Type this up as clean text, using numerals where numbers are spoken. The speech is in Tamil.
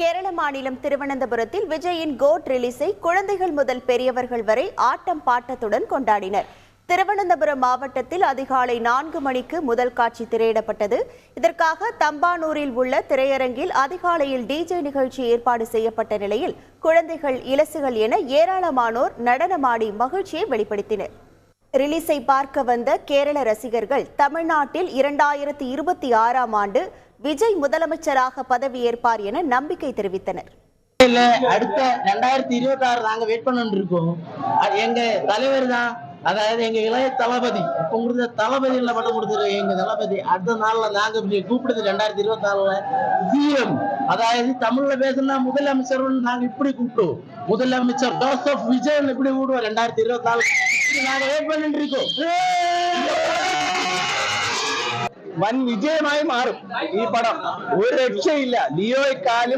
கேரள மாநிலம் திருவனந்தபுரத்தில் விஜயின் கோட் ரிலீஸை குழந்தைகள் முதல் பெரியவர்கள் வரை ஆட்டம் பாட்டத்துடன் கொண்டாடினர். திருவனந்தபுரம் மாவட்டத்தில் அதிகாலை 4 மணிக்கு முதல் காட்சி திரையிடப்பட்டது. இதற்காக தம்பானூரில் உள்ள திரையரங்கில் அதிகாலையில் டிஜே நிகழ்ச்சி ஏற்பாடு செய்யப்பட்ட நிலையில் குழந்தைகள், இலசுகள் என ஏராளமானோர் நடனமாடி மகிழ்ச்சியை வெளிப்படுத்தினர். ரிலீஸை பார்க்க வந்த கேரள ரசிகர்கள் தமிழ்நாட்டில் 2026ஆம் ஆண்டு விஜய் முதலமைச்சராக பதவியேற்பார் என நம்பிக்கை தெரிவித்தனர். அடுத்த 2026 நாங்க வெயிட் பண்ணிட்டு இருக்கோம். எங்க தலைவர் தான், அதாவது எங்க இளைய தளபதி, இப்ப கொடுத்த தளபதியில பட்டம் கொடுத்துரு எங்க தளபதி. அடுத்த நாள்ல நாங்க கூப்பிடுது 2024ல சிஎம், அதாவது தமிழ்ல பேசுனா முதலமைச்சர் நாங்க இப்படி கூப்பிடுவோம். முதலமைச்சர் ஜோசப் விஜய் இப்படி கூடுவோம். 2024 நாங்க வெயிட் பண்ணிட்டு இருக்கோம். വൻ വിജയമായി മാറും ഈ പടം. ഒരു രക്ഷയില്ല. ലിയോയെക്കാളും